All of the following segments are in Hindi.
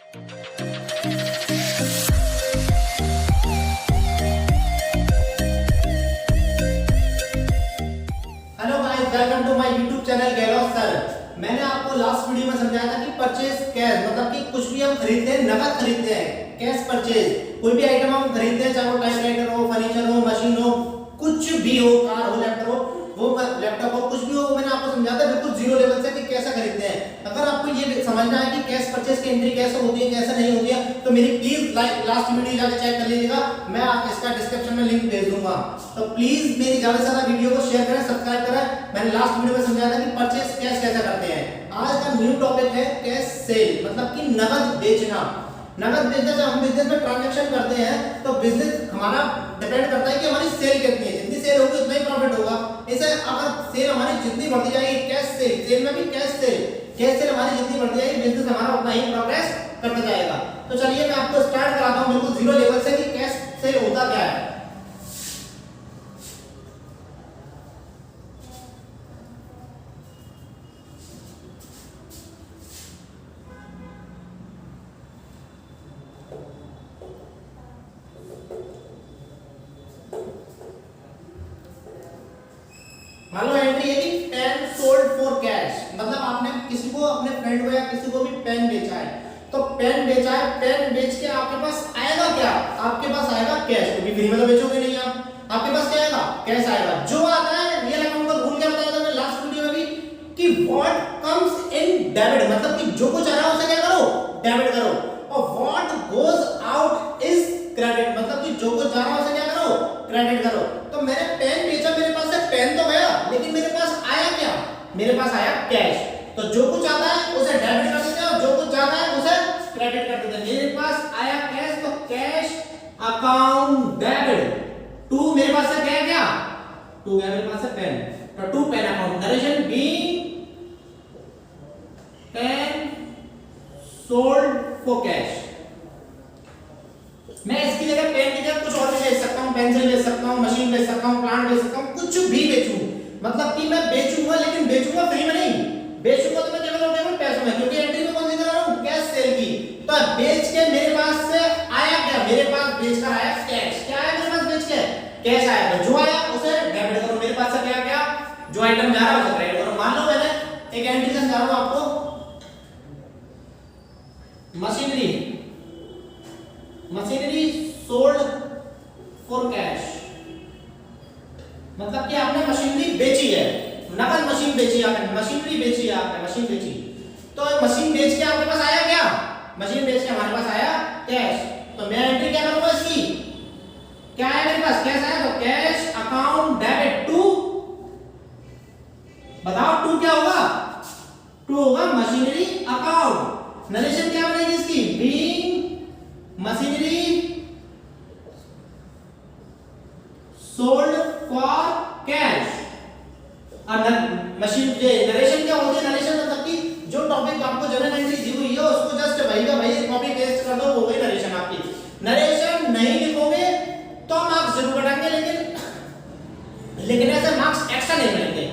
Hello guys, welcome to my YouTube channel गैलोस सर। मैंने आपको लास्ट वीडियो में समझाया था कि परचेज कैश मतलब कि कुछ भी हम खरीदते हैं, नकद खरीदते हैं, कैश परचेज। कोई भी आइटम हम खरीदते हैं, चाहे वो टाइपराइटर हो, फर्नीचर हो, मशीन हो, कुछ भी हो, कार हो, लैपटॉप हो, लैपटॉप हो, कुछ भी हो, मैंने आपको समझाया था बिल्कुल जीरो लेवल से कि कैसे खरीदते हैं। अगर आपको ये समझना है कि कैश परचेज की एंट्री कैसे होती है, कैसे नहीं होती है, तो मेरी प्लीज लास्ट वीडियो जाकर चेक कर लीजिएगा। मैं आप इसका डिस्क्रिप्शन में लिंक भेज दूंगा, तो प्लीज मेरी ज्यादा से ज्यादा वीडियो को शेयर करें, सब्सक्राइब करें। मैंने लास्ट वीडियो में समझाया था कि परचेज कैश कैसे करते हैं। आज का न्यू टॉपिक है कैश सेल, मतलब कि नकद बेचना। नकद बेचना, जब हम बिजनेस में ट्रांजैक्शन करते हैं तो बिजनेस हमारा डिपेंड करता है कि हमारी सेल कितनी है। जितनी सेल होगी उतना ही प्रॉफिट होगा। इसे अगर सेल हमारी जितनी बढ़ती जाएगी, कैश सेल में भी कैश सेल हमारी जितनी बढ़ती जाएगी, बिजनेस हमारा उतना ही प्रोग्रेस करता जाएगा। तो चलिए मैं आपको स्टार्ट कराता हूं बिल्कुल जीरो लेवल से कि कैश सेल होता क्या है। मान लो एंट्री है कि पेन सोल्ड फॉर कैश, मतलब आपने किसी को, अपने फ्रेंड को या किसी को भी पेन बेचा है, तो पेन बेचा है, पेन बेच के आपके पास आएगा क्या? आपके पास आएगा कैश, क्योंकि फ्री में तो बेचोगे नहीं आप। आपके पास क्या आएगा? कैश आएगा। जो आता है रियल अमाउंट को भूल के बताया था मैंने लास्ट वीडियो में भी कि व्हाट कम्स इन डेबिट, मतलब कि जो कुछ आ रहा है उसे क्या करो? डेबिट करो। और what goes out is credit, मतलब कि जो कुछ जा रहा है उसे क्या करो? क्रेडिट करो। तो मैंने पेन बेचा, मेरे पास से पेन तो गया, लेकिन मेरे पास आया क्या? मेरे पास आया कैश। तो जो कुछ आता है उसे डेबिट कर देते हैं और जो कुछ जाता है उसे क्रेडिट कर देते हैं। मेरे पास आया कैश, तो कैश अकाउंट डेबिट टू, मेरे पास से क्या गया? टू गया मेरे पास से पेन, तो to pen account. Narration be pen sold for cash. मैं इसकी जगह पेन की जगह कुछ और भी बेच सकता हूं, पेंसिल बेच सकता हूं, मशीन बेच सकता हूं, प्लांट बेच सकता हूं, कुछ भी बेचूं। मतलब कि मैं बेचूंगा, लेकिन बेचूंगा फ्री में नहीं। बेचूंगा तो मैं केवल और केवल पैसों में, क्योंकि एंट्री में कौन सी कर रहा हूं? कैश सेल की। तो बेच के मेरे पास से आया क्या? मेरे पास बेचकर आया कैश। क्या आया मेरे पास बेच के? कैश आया। तो जो आया उसे डेबिट करो। मेरे पास से क्या गया? जो आइटम जा रहा है उसे क्रेडिट करो। मान लो मैंने एक एंट्री समझा रहा हूं आपको, मशीनरी सोल्ड फॉर कैश, मतलब कि आपने मशीनरी बेची है, नकद मशीन बेची है आपने, मशीनरी बेची है आपने, मशीन बेची। तो मशीन बेच के आपके पास आया क्या? मशीन बेच के हमारे पास आया कैश। तो मैं एंट्री क्या करूंगा इसकी? क्या आया मेरे पास? कैश आया, तो कैश अकाउंट डेबिट टू, बताओ टू क्या होगा? टू होगा मशीनरी अकाउंट। नरेशन क्या बनेगी इसकी? Being machinery sold for cash. और मशीन ये नरेशन क्या होती है? नरेशन मतलब कि जो टॉपिक आपको जनरल एंट्री दी हुई है उसको जस्ट वही का वही कॉपी पेस्ट कर दो, हो गई नरेशन आपकी। नरेशन नहीं लिखोगे तो मार्क्स जरूर कटेंगे, लेकिन ऐसे मार्क्स एक्स्ट्रा नहीं मिलेंगे।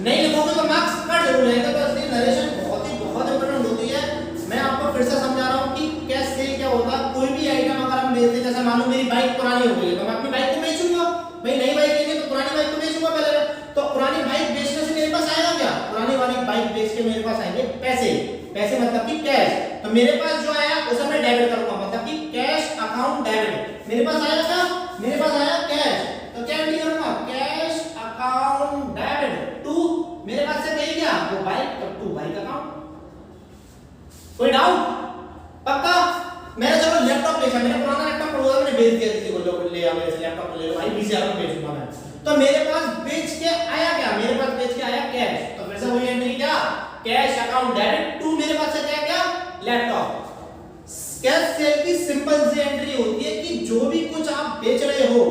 नहीं लिखोगे तो मार्क्स कट जरूर जाएंगे। तो इसलिए नरेशन बहुत इंपॉर्टेंट होती है। मैं आपको फिर से समझा रहा हूं कि कैश सेल क्या होता है। कोई भी आइटम अगर हम बेचते हैं, जैसे मान लो मेरी बाइक पुरानी हो गई है, तो मैं अपनी बाइक को बेचूंगा। भाई नई बाइक लेनी है तो पुरानी बाइक को बेचूंगा पहले। तो पुरानी बाइक बेचने से मेरे पास आएगा क्या? पुरानी वाली बाइक बेच के मेरे पास आएंगे पैसे। पैसे मतलब कि कैश। तो मेरे पास जो आया उसे मैं डेबिट करूंगा, मतलब कि कैश अकाउंट डेबिट। मेरे पास आया क्या? मेरे पास आया कैश। तो क्या एंट्री करूंगा? कैश अकाउंट डेबिट टू, मेरे पास से गई क्या? वो बाइक, तो टू बाइक अकाउंट। कोई डाउट? पक्का? मैंने चलो लैपटॉप बेचा, मेरा पुराना लैपटॉप पड़ा हुआ, मैंने बेच दिया किसी को, जो ले आ, मेरे से लैपटॉप ले लो भाई, 20,000 में बेचूंगा मैं। तो मेरे पास बेच के आया क्या? मेरे पास बेच के आया कैश। तो फिर से वही एंट्री क्या? कैश अकाउंट डेबिट टू, मेरे पास से क्या लैपटॉप। कैश सेल की सिंपल सी एंट्री होती है कि जो भी कुछ आप बेच रहे हो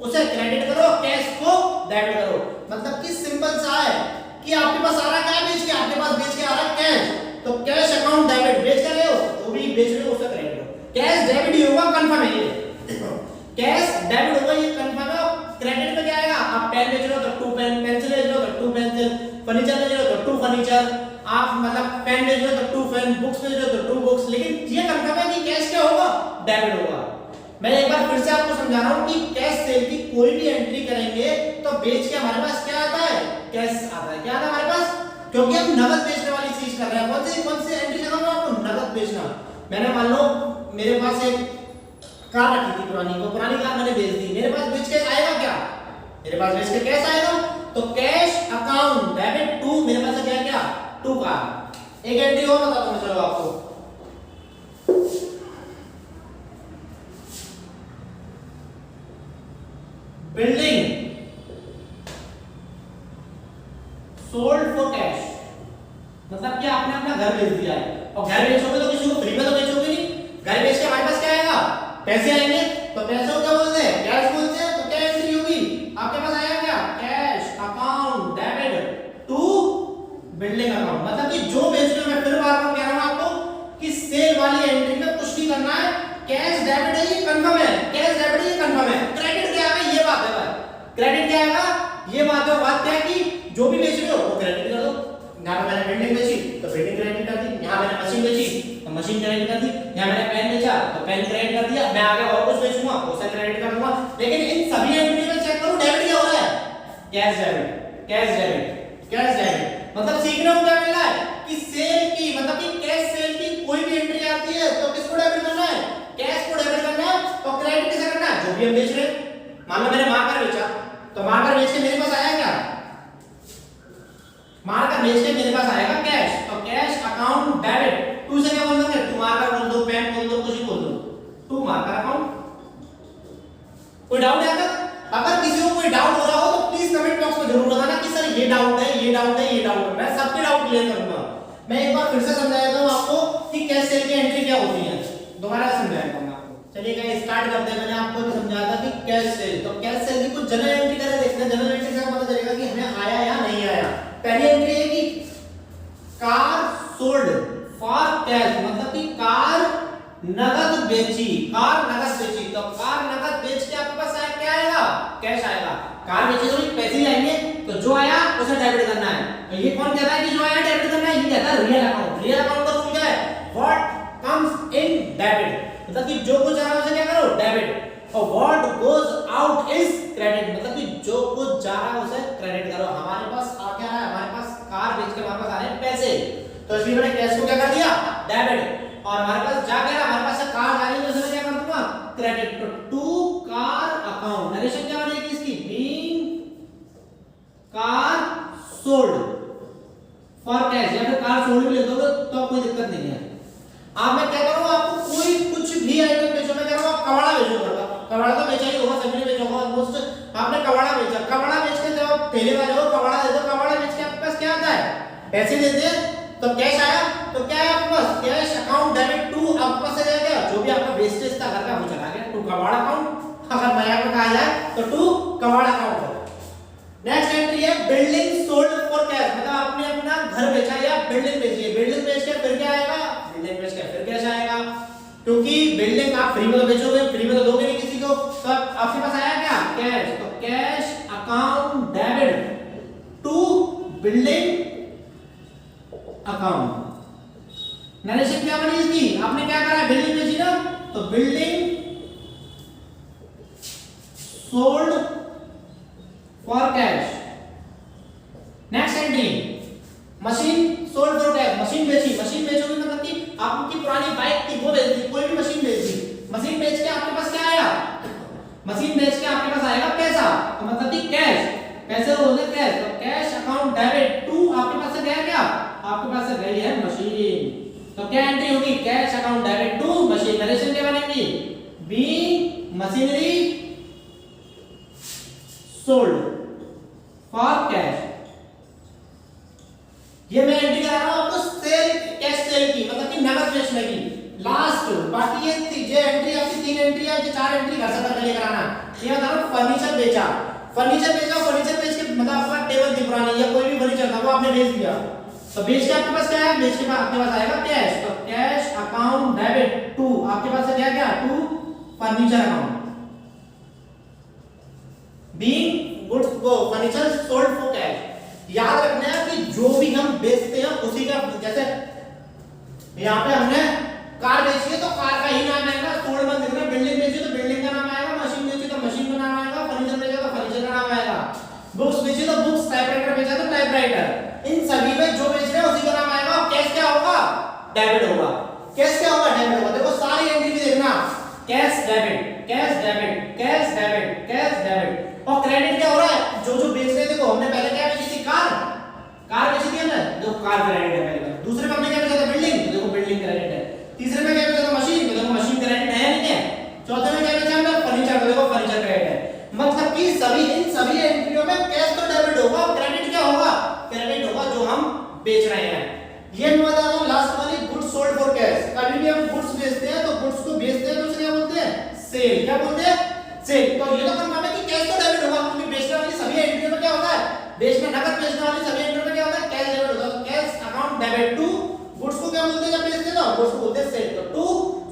उसे क्रेडिट करो, कैश को डेबिट करो। मतलब कि सिंपल सा है कि आपके पास आ रहा क्या बेच के? आपके पास बेच के आ रहा कैश, तो कैश अकाउंट डेबिट। बेच रहे हो, जो भी बेच रहे हो उसे क्रेडिट करो। कैश डेबिट ही होगा, कंफर्म है ये। कैश डेबिट होगा, ये कंफर्म है। क्रेडिट में क्या आएगा? आप पेन बेच रहे हो तो टू पेन, पेंसिल बेच रहे हो तो टू पेंसिल, फर्नीचर बेच रहे हो तो टू फर्नीचर, आप मतलब पेन बेच रहे हो तो टू पेन, बुक्स बेच रहे हो तो टू बुक्स, लेकिन ये कंफर्म है कि कैश क्या होगा, डेबिट होगा। मैं एक बार फिर से आपको समझा रहा हूं कि कैश सेल की कोई भी एंट्री करेंगे तो बेच के हमारे पास क्या आता है, कैश आता है। क्या आता है हमारे पास, क्योंकि हम नगद बेचने वाली चीज कर रहे हैं। कौन सी एंट्री कर रहा हूं आपको, नगद बेचना। मैंने मान लो मेरे पास एक कार रखी थी पुरानी, तो पुरानी कार मैंने बेच दी, मेरे पास बेच के आएगा क्या, मेरे पास बेच के कैश आएगा। तो कैश अकाउंट डेबिट टू, मेरे पास क्या क्या, टू कार। एक एंट्री और बता दूं चलो आपको, बिल्डिंग सोल्ड फॉर कैश, मतलब कि आपने अपना घर बेच दिया है, और घर बेचोगे तो किसी को फ्री में तो बेचोगे नहीं, घर बेच के हमारे पास क्या आएगा, पैसे आएंगे। तो पैसे को क्या बोलते हैं, कैश बोलते हैं। तो क्या एंट्री होगी आपके पास, आएगा क्या, cash account debit to building account. मतलब कि जो बेच रहे हो, मैं फिर बार बार कह रहा हूं आपको कि सेल वाली एंट्री में कुछ नहीं करना है, कैश डेबिट है ये कंफर्म है, कैश डेबिट है ये कंफर्म है। क्रेडिट क्या है, ये बात है भाई, क्रेडिट क्या आएगा, ये बात है। बात क्या है कि जो भी बेच रहे हो वो क्रेडिट कर दो। यहाँ पे मैंने बिल्डिंग बेची तो बिल्डिंग क्रेडिट कर दी, यहाँ मैंने मशीन बेची तो मशीन क्रेडिट कर दी, यहाँ मैंने पेन बेचा तो पेन क्रेडिट कर दिया, मैं आगे और कुछ बेचूंगा तो उसे क्रेडिट कर दूंगा। लेकिन इन सभी एंट्री में चेक करो डेबिट क्या हो रहा है, cash debit, cash debit, cash debit. मतलब सीखने को क्या मिल रहा है कि सेल की, मतलब कि कैश सेल की कोई भी एंट्री आती है तो किसको डेबिट करना है, कैश को डेबिट करना है। और क्रेडिट किसे करना है, जो भी हम बेच रहे हैं। मान लो मैंने मार्कर बेचा, तो मार्कर बेच के मेरे पास आया क्या, मार्कर बेच के मेरे पास आएगा कैश। तो कैश अकाउंट डेबिट टू से क्या बोल दोगे, टू मार्कर बोल दो, पेन बोल दो, कुछ भी बोल दो, टू मार्कर अकाउंट। कोई डाउट है तक? अगर किसी को कोई डाउट हो रहा हो तो प्लीज कमेंट बॉक्स में जरूर बताना कि सर ये डाउट है, ये डाउट है, ये डाउट है। मैं सबके डाउट क्लियर करूंगा। मैं एक बार फिर से समझा देता हूं आपको कि कैश सेल की एंट्री क्या होती है, दोबारा समझाता हूं आपको। चलिए गाइस स्टार्ट करते हैं। मैंने आपको भी समझाया था कि कैश सेल, तो कैश सेल की कुछ जनरल एंट्री करके देखते हैं। जनरल एंट्री से पता चलेगा कि हमें आया या नहीं आया। पहली एंट्री है कि कार सोल्ड फॉर कैश, मतलब कि कार नगद बेची, कार नगद बेची। तो कार नगद बेच के आपके पास आया क्या आएगा, कैश आएगा। कार बेची तो पैसे आएंगे, तो जो आया उसे डेबिट करना है। तो ये कौन कहता है कि जो आया डेबिट करना है, ये कहता है रियल अकाउंट। रियल अकाउंट का रूल क्या है, व्हाट कम्स इन डेबिट, मतलब कि जो कुछ आ रहा है उसे क्या करो, डेबिट। और what goes out is credit, मतलब कि जो कुछ जा रहा है उसे क्रेडिट करो। हमारे पास आ क्या है, हमारे पास कार बेच के हमारे पास आ रहे हैं पैसे, तो इसलिए मैंने कैश को क्या कर दिया, डेबिट। और हमारे पास जा गया, हमारे पास से कार जा रही है तो इसमें क्या कर दूंगा, क्रेडिट। तो टू कार अकाउंट, नरेशन क्या बनेगी इसकी, being car sold for cash, या फिर कार सोल्ड भी लिख दोगे तो कोई दिक्कत नहीं है। अब मैं क्या करूंगा, आपको कोई कुछ भी आइटम बेचो, मैं कह रहा हूं आप कबाड़ा बेचो, कबाड़ा तो बेचा ही होगा, सभी ने बेचा होगा ऑलमोस्ट। आपने कबाड़ा बेचा, कबाड़ा बेच के जब आप ठेले वाले हो कबाड़ा दे दो, कबाड़ा बेच के आपके पास क्या आता है, पैसे देते हैं, तो कैश आया। तो क्या है आपके पास, कैश अकाउंट डेबिट टू, आपके पास आ गया जो भी आपका वेस्टेज था घर का वो चला गया, टू कबाड़ा अकाउंट। अगर नया में कहा जाए तो टू कबाड़ा अकाउंट। नेक्स्ट एंट्री है बिल्डिंग सोल्ड फॉर कैश, मतलब आपने अपना घर बेचा या बिल्डिंग बेची है, बिल्डिंग बेच के फिर क्या आएगा, बिल्डिंग बेच के फिर कैश आएगा। क्योंकि बिल्डिंग आप फ्री में तो बेचोगे, फ्री में तो दोगे नहीं किसी को, तो आपके पास आया क्या, कैश। तो cash account debit to building account. Narration क्या बनी इसकी, आपने क्या करा, बिल्डिंग बेची ना, तो building sold for cash. Next entry machine sold for cash, machine बेची, मशीन बेचोगे मतलब कि आपकी पुरानी बाइक थी वो बेच दी, कोई भी मशीन बेच दी, मशीन बेच के आपके पास क्या आया, मशीन बेच के आपके पास आएगा पैसा, तो मतलब कि कैश, पैसे हो गए कैश। तो कैश अकाउंट डेबिट टू, आपके पास से गया क्या, आपके पास से गई है मशीन, तो क्या एंट्री होगी, cash account debit to machine. Narration क्या बनेगी, being machinery sold for cash. ये मैं एंट्री करा रहा हूं आपको सेल, कैश सेल की, मतलब कि नगद बेचने की। लास्ट बाकी ये एंट्री आपकी तीन एंट्री है, ये चार एंट्री घर से करके लेकर आना। ये बता रहा हूं फर्नीचर बेचा, फर्नीचर बेचा, फर्नीचर बेच के मतलब आपका टेबल थी पुरानी या कोई भी फर्नीचर था वो आपने बेच दिया, तो बेच के आपके पास क्या है, बेच के आपके पास आएगा कैश। तो कैश अकाउंट डेबिट टू, आपके पास से क्या क्या, to furniture account. Being goods को फर्नीचर सोल्ड फॉर कैश। याद रखना है कि जो भी हम बेचते हैं उसी का, जैसे यहाँ पे हमने कार बेची है तो कार का ही नाम आएगा, सोल्ड मत लिखना। बिल्डिंग बेची तो बिल्डिंग का नाम आएगा, मशीन बेची तो मशीन का नाम आएगा, फर्नीचर बेचा तो फर्नीचर का नाम आएगा, बुक्स बेची तो बुक्स, टाइपराइटर बेचा तो टाइपराइटर। इन सभी में जो बेच रहे हैं उसी का नाम आएगा। और कैश क्या होगा? डेबिट होगा। कैश क्या होगा? डेबिट होगा। देखो सारी एंट्री भी देखना, cash debit, cash debit, cash debit, cash debit. और क्रेडिट क्या हो रहा है? जो जो बेच रहे हैं, देखो हमने पहले क्या बेची थी? कार बेची थी हमने, देखो कार क्रेडिट है पहले। दूसरे में हमने क्या बेचा था? बिल्डिंग, तो देखो बिल्डिंग क्रेडिट है। तीसरे में क्या बेचा था? मशीन, तो देखो मशीन क्रेडिट है नहीं है। चौथे में क्या बेचा हमने? फर्नीचर, तो देखो फर्नीचर क्रेडिट है। मतलब कि सभी इन सभी एंट्रियों में कैश तो डेबिट होगा, क्रेडिट क्या होगा? क्रेडिट होगा जो हम बेच रहे हैं। ये मैं बता रहा हूं लास्ट वाली, गुड्स सोल्ड फॉर कैश। कभी भी हम गुड्स बेचते हैं तो गुड्स को बेचते हैं तो उसे क्या बोलते हैं? सेल। क्या बोलते हैं? सेल। तो ये तो कंफर्म है कि कैश तो डेबिट होगा, क्योंकि बेचने वाली सभी एंट्रियों में क्या होता है? बेचना, नकद बेचने वाली सभी एंट्रियों में क्या होता है? कैश डेबिट होता है। Cash account debit to goods को क्या बोलते हैं जब बेचते हैं? ना गुड्स को बोलते हैं सेल। तो टू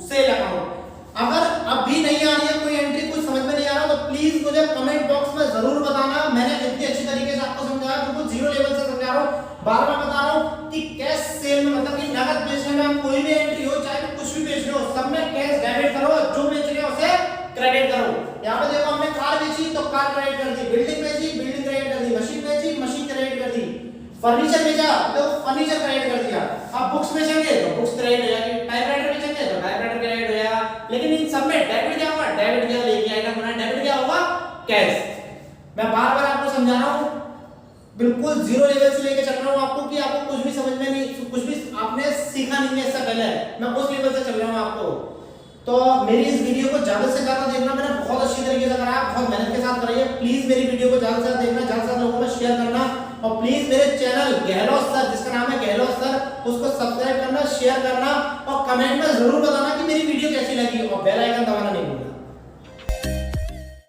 सेल अकाउंट। अगर अब भी नहीं आ रही है कोई एंट्री, कुछ समझ में नहीं आ रहा, तो प्लीज मुझे कमेंट बॉक्स में जरूर बताना। मैंने इतनी अच्छी तरीके से आपको समझाया, बिल्कुल जीरो लेवल से समझा रहा हूं। बार बार बता रहा हूं कि कैश सेल में मतलब कि नकद बेचने में हम कोई भी एंट्री हो, चाहे तो कुछ भी बेच रहे हो, सब में कैश डेबिट करो, जो बेच रहे हो उसे क्रेडिट करो। यहां पे देखो हमने कार बेची तो कार क्रेडिट कर दी, बिल्डिंग बेची बिल्डिंग क्रेडिट कर दी, मशीन बेची मशीन क्रेडिट कर दी, फर्नीचर बेचा तो फर्नीचर क्रेडिट कर दिया। अब बुक्स बेचेंगे तो बुक्स क्रेडिट हो जाएगी, टाइपराइटर बेचेंगे तो टाइपराइटर क्रेडिट हो जाएगा। लेकिन इन सब में डेबिट क्या होगा? डेबिट क्या लेके आएगा हमारा? डेबिट क्या होगा? कैश। मैं बार बार आपको समझा रहा हूं, बिल्कुल जीरो लेवल से लेके चल रहा हूं आपको, कि आपको कुछ भी समझ में नहीं, कुछ भी आपने सीखा नहीं है इससे पहले, मैं उस लेवल से चल रहा हूं आपको। तो मेरी इस वीडियो को ज्यादा से ज्यादा देखना, मैंने बहुत अच्छी तरीके से करा है, बहुत मेहनत के साथ कराई है। प्लीज मेरी वीडियो को ज्यादा से ज्यादा देखना, ज्यादा से ज्यादा लोगों में शेयर करना, और प्लीज मेरे चैनल गहलोत सर, जिसका नाम है गहलोत सर, उसको सब्सक्राइब करना, शेयर करना, और कमेंट में जरूर बताना कि मेरी वीडियो कैसी लगी, और बेल आइकन दबाना।